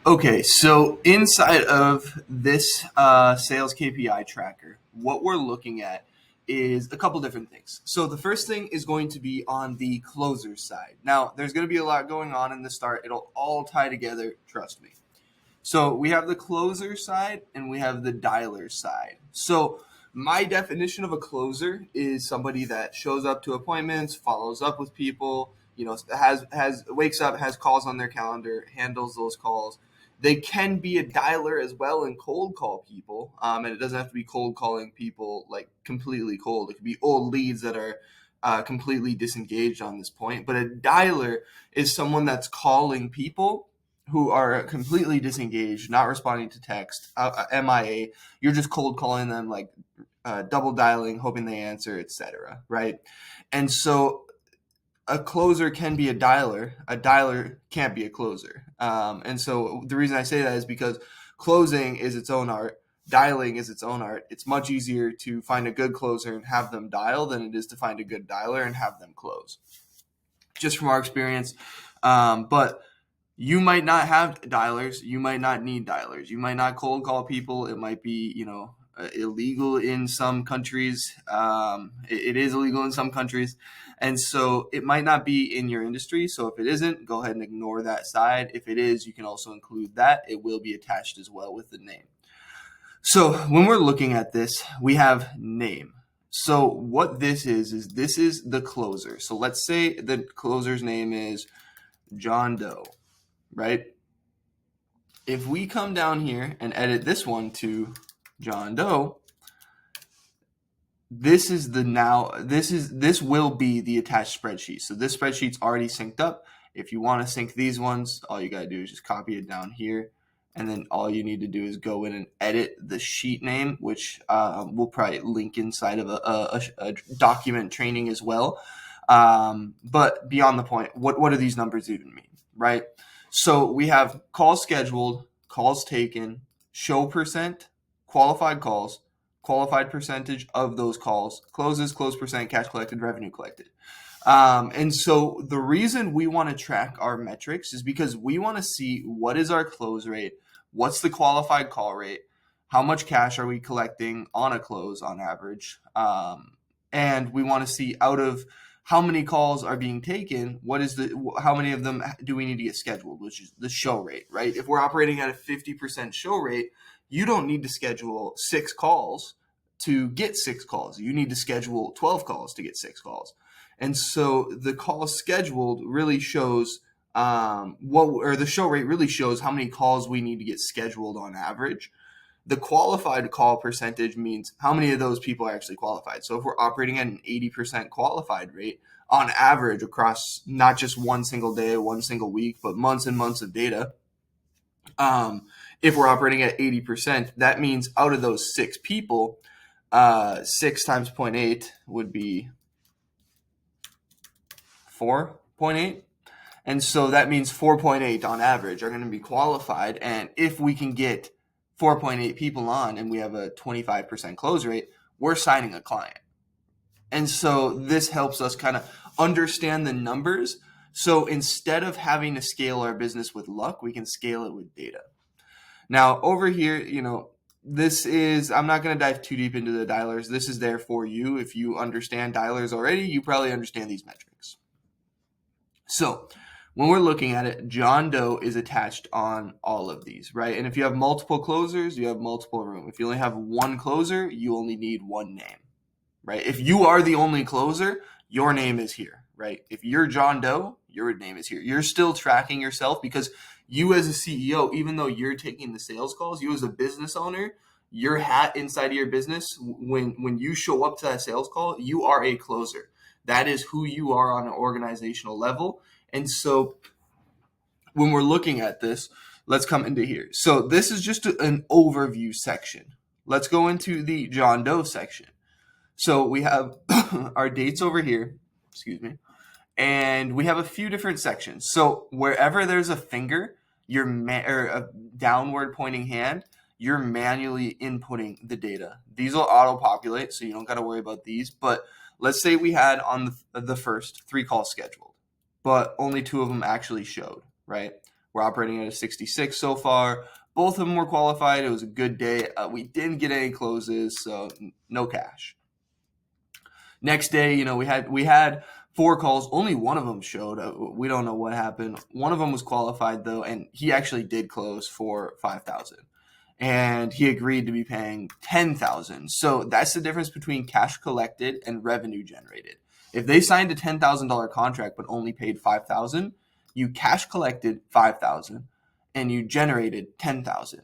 Okay, so inside of this sales KPI tracker, what we're looking at is a couple different things. So the first thing is going to be on the closer side. Now, there's going to be a lot going on in the start. It'll all tie together, trust me. So we have the closer side and we have the dialer side. So my definition of a closer is somebody that shows up to appointments, follows up with people, has wakes up, has calls on their calendar, handles those calls. They can be a dialer as well and cold call people, and it doesn't have to be cold calling people like completely cold. It could be old leads that are completely disengaged on this point. But a dialer is someone that's calling people who are completely disengaged, not responding to text, MIA. You're just cold calling them, like double dialing, hoping they answer, etc. Right? And so a closer can be a dialer. A dialer can't be a closer. And so the reason I say that is because closing is its own art. Dialing is its own art. It's much easier to find a good closer and have them dial than it is to find a good dialer and have them close. Just from our experience. But you might not have dialers. You might not need dialers. You might not cold call people. It might be, illegal in some countries. It is illegal in some countries. And so it might not be in your industry. So if it isn't, go ahead and ignore that side. If it is, you can also include that. It will be attached as well with the name. So when we're looking at this, we have name. So what this is this is the closer. So let's say the closer's name is John Doe, right? If we come down here and edit this one to John Doe, this will be the attached spreadsheet. So this spreadsheet's already synced up. If you want to sync these ones, all you got to do is just copy it down here. And then all you need to do is go in and edit the sheet name, which we'll probably link inside of a document training as well. But beyond the point, what do these numbers even mean, right? So we have calls scheduled, calls taken, show percent, qualified calls, qualified percentage of those calls, closes, close percent, cash collected, revenue collected. And so the reason we want to track our metrics is because we want to see what is our close rate, what's the qualified call rate, how much cash are we collecting on a close on average, and we want to see out of how many calls are being taken, how many of them do we need to get scheduled, which is the show rate, right? If we're operating at a 50% show rate, you don't need to schedule 6 calls to get 6 calls. You need to schedule 12 calls to get 6 calls. And so the call scheduled really shows the show rate really shows how many calls we need to get scheduled on average. The qualified call percentage means how many of those people are actually qualified. So if we're operating at an 80% qualified rate on average across not just one single day, one single week, but months and months of data, if we're operating at 80%, that means out of those 6 people, 6 times 0.8 would be 4.8. And so that means 4.8 on average are going to be qualified. And if we can get 4.8 people on and we have a 25% close rate, we're signing a client. And so this helps us kind of understand the numbers. So instead of having to scale our business with luck, we can scale it with data. Now over here, I'm not going to dive too deep into the dialers. This is there for you. If you understand dialers already, you probably understand these metrics. So when we're looking at it, John Doe is attached on all of these, right? And if you have multiple closers, you have multiple room. If you only have one closer, you only need one name, right? If you are the only closer, your name is here, right? If you're John Doe, your name is here. You're still tracking yourself because you as a CEO, even though you're taking the sales calls, you as a business owner, your hat inside of your business, when you show up to that sales call, you are a closer. That is who you are on an organizational level. And so when we're looking at this, let's come into here. So this is just an overview section. Let's go into the John Doe section. So we have our dates over here, and we have a few different sections. So wherever there's a finger, or a downward pointing hand, you're manually inputting the data. These will auto-populate, so you don't got to worry about these. But let's say we had on the first 3 calls scheduled, but only 2 of them actually showed, right? We're operating at a 66 so far. Both of them were qualified. It was a good day. We didn't get any closes, so no cash. Next day, we had 4 calls. Only one of them showed. We don't know what happened. One of them was qualified though, and he actually did close for 5,000, and he agreed to be paying 10,000. So that's the difference between cash collected and revenue generated. If they signed a $10,000 contract but only paid 5,000, you cash collected 5,000, and you generated 10,000.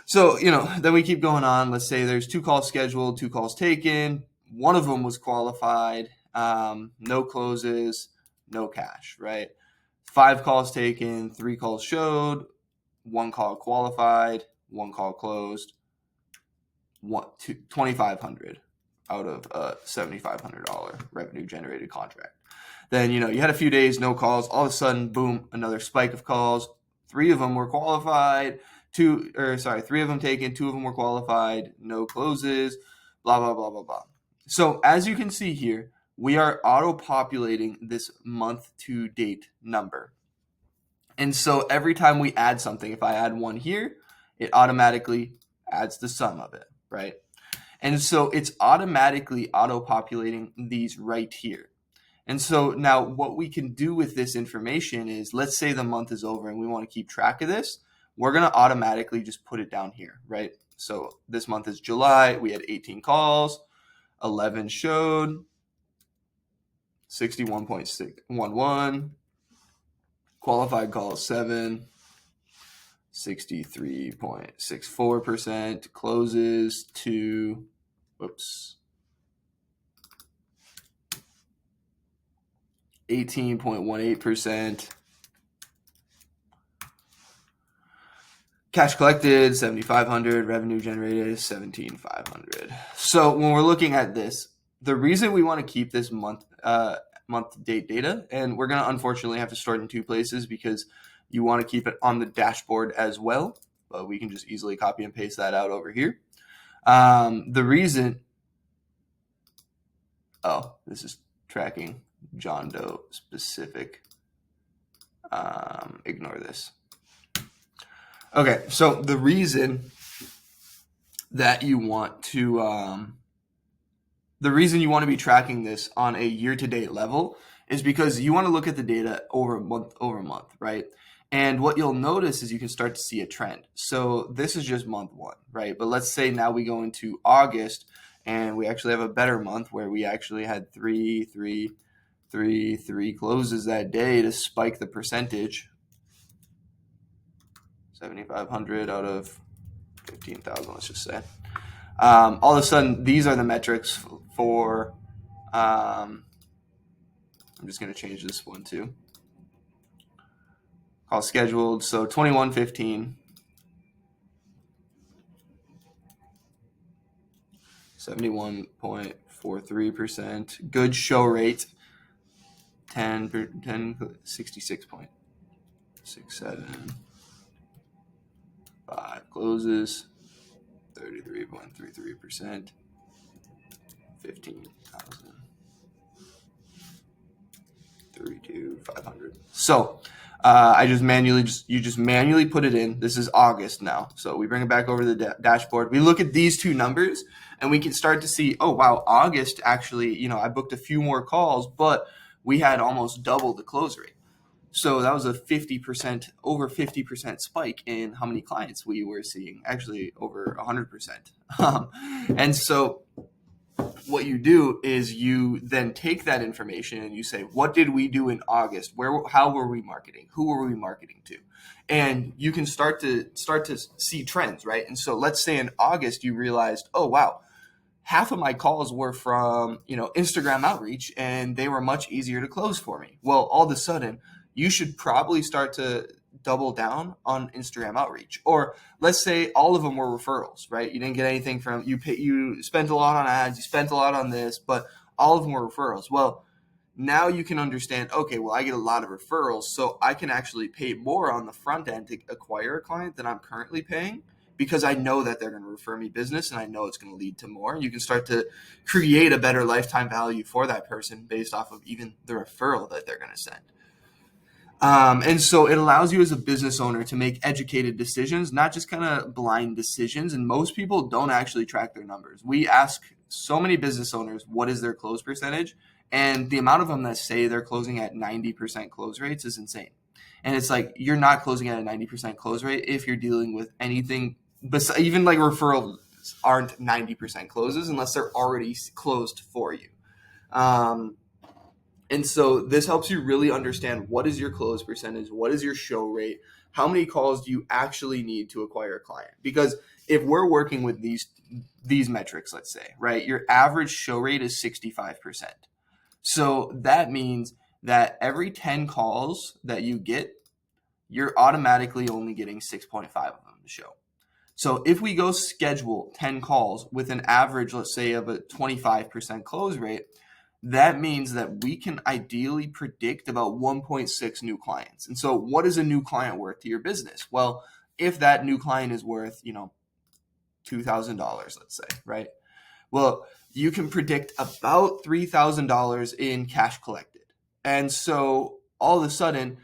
So, then we keep going on. Let's say there's 2 calls scheduled, 2 calls taken. One of them was qualified, no closes, no cash, right? 5 calls taken, 3 calls showed, 1 call qualified, 1 call closed, 2,500 out of a $7,500 revenue generated contract. Then, you had a few days, no calls. All of a sudden, boom, another spike of calls. 3 of them were qualified. 3 of them taken, 2 of them were qualified, no closes, blah, blah, blah, blah, blah. So as you can see here, we are auto-populating this month-to-date number. And so every time we add something, if I add 1 here, it automatically adds the sum of it, right? And so it's automatically auto-populating these right here. And so now what we can do with this information is, let's say the month is over and we want to keep track of this. We're going to automatically just put it down here, right? So this month is July. We had 18 calls. 11 showed, 61.611, qualified calls 7, 63.64%, closes 2, 18.18%, cash collected 7,500, revenue generated 17,500. So when we're looking at this, the reason we want to keep this month to date data, and we're going to unfortunately have to store it in 2 places because you want to keep it on the dashboard as well, but we can just easily copy and paste that out over here. The reason, this is tracking John Doe specific. Ignore this. Okay, so the reason that you want to be tracking this on a year-to-date level is because you want to look at the data over month, right? And what you'll notice is you can start to see a trend. So this is just month 1, right? But let's say now we go into August and we actually have a better month where we actually had 3 closes that day to spike the percentage. 7,500 out of 15,000, let's just say. All of a sudden, these are the metrics for, I'm just going to change this one too. Call scheduled, so 2115. 71.43%. Good show rate. 66.67. 5 closes. 33.33%. 15,000. 32,500. So you just manually put it in. This is August now. So we bring it back over to the dashboard. We look at these 2 numbers and we can start to see, oh, wow, August actually, I booked a few more calls, but we had almost double the close rate. So that was a over 50% spike in how many clients we were seeing, actually over 100%. And so what you do is you then take that information and you say, what did we do in August? How were we marketing? Who were we marketing to? And you can start to see trends, right? And so let's say in August you realized, oh, wow, half of my calls were from, Instagram outreach, and they were much easier to close for me. Well, all of a sudden, you should probably start to double down on Instagram outreach. Or let's say all of them were referrals, right? You didn't get anything from, you spent a lot on ads, you spent a lot on this, but all of them were referrals. Well, now you can understand, okay, well, I get a lot of referrals, so I can actually pay more on the front end to acquire a client than I'm currently paying, because I know that they're going to refer me business and I know it's going to lead to more. You can start to create a better lifetime value for that person based off of even the referral that they're going to send. And so it allows you as a business owner to make educated decisions, not just kind of blind decisions. And most people don't actually track their numbers. We ask so many business owners, what is their close percentage? And the amount of them that say they're closing at 90% close rates is insane. And it's like, you're not closing at a 90% close rate if you're dealing with anything, even like referrals aren't 90% closes unless they're already closed for you. And so this helps you really understand what is your close percentage, what is your show rate, how many calls do you actually need to acquire a client? Because if we're working with these metrics, let's say, right, your average show rate is 65%. So that means that every 10 calls that you get, you're automatically only getting 6.5 of them to show. So if we go schedule 10 calls with an average, let's say, of a 25% close rate, that means that we can ideally predict about 1.6 new clients. And so what is a new client worth to your business? Well, if that new client is worth, $2,000, let's say, right? Well, you can predict about $3,000 in cash collected. And so all of a sudden,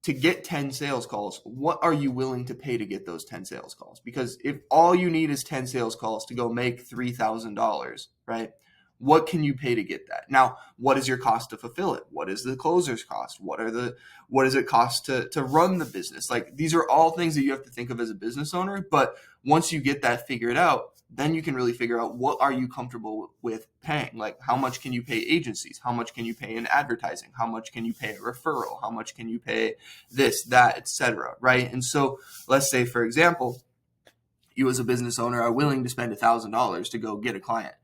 to get 10 sales calls, what are you willing to pay to get those 10 sales calls? Because if all you need is 10 sales calls to go make $3,000, right? What can you pay to get that? Now, what is your cost to fulfill it? What is the closer's cost? What does it cost to run the business? Like, these are all things that you have to think of as a business owner. But once you get that figured out, then you can really figure out what are you comfortable with paying? Like, how much can you pay agencies? How much can you pay in advertising? How much can you pay a referral? How much can you pay this, that, etc. Right? And so let's say, for example, you as a business owner are willing to spend $1,000 to go get a client.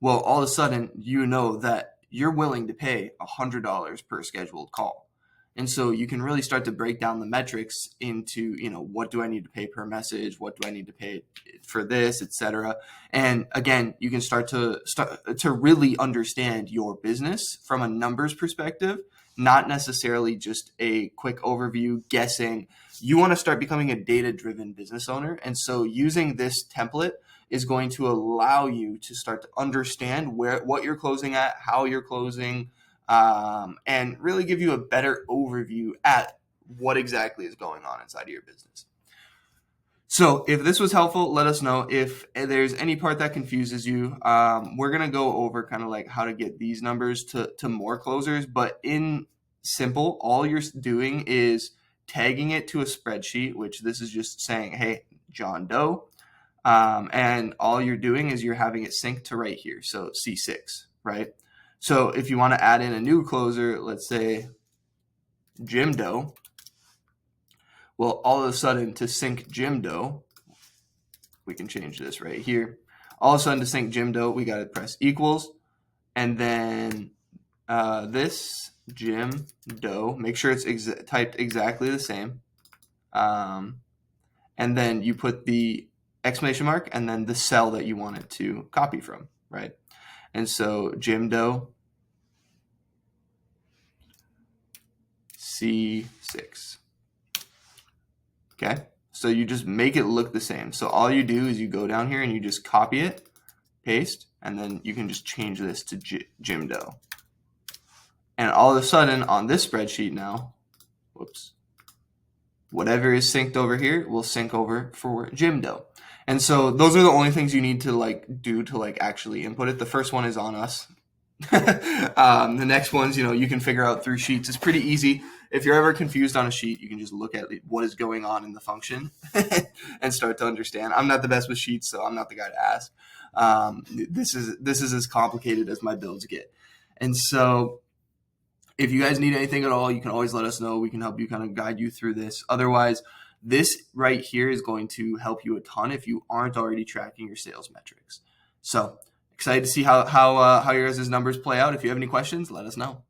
Well, all of a sudden, you know that you're willing to pay $100 per scheduled call. And so you can really start to break down the metrics into, what do I need to pay per message? What do I need to pay for this, etc. And again, you can start to really understand your business from a numbers perspective, not necessarily just a quick overview guessing. You want to start becoming a data-driven business owner. And so using this template is going to allow you to start to understand what you're closing at, how you're closing, and really give you a better overview at what exactly is going on inside of your business. So if this was helpful, let us know. If there's any part that confuses you, we're going to go over kind of like how to get these numbers to more closers. But in simple, all you're doing is tagging it to a spreadsheet, which this is just saying, hey, John Doe. And all you're doing is you're having it synced to right here. So C6, right? So if you want to add in a new closer, let's say Jim Doe, well, all of a sudden to sync Jim Doe, we can change this right here. All of a sudden to sync Jim Doe, we got to press equals. And then this Jim Doe, make sure it's typed exactly the same. And then you put the exclamation mark and then the cell that you want it to copy from, right? And so Jim Doe C6. Okay, so you just make it look the same. So all you do is you go down here and you just copy it, paste, and then you can just change this to Jim Doe. And all of a sudden on this spreadsheet now, whatever is synced over here will sync over for Jim Doe. And so those are the only things you need to do to actually input it. The first one is on us. The next ones, you can figure out through sheets. It's pretty easy. If you're ever confused on a sheet, you can just look at what is going on in the function and start to understand. I'm not the best with sheets, so I'm not the guy to ask. This is as complicated as my builds get. And so if you guys need anything at all, you can always let us know. We can help you kind of guide you through this. Otherwise, this right here is going to help you a ton if you aren't already tracking your sales metrics. So excited to see how your guys' numbers play out. If you have any questions, let us know.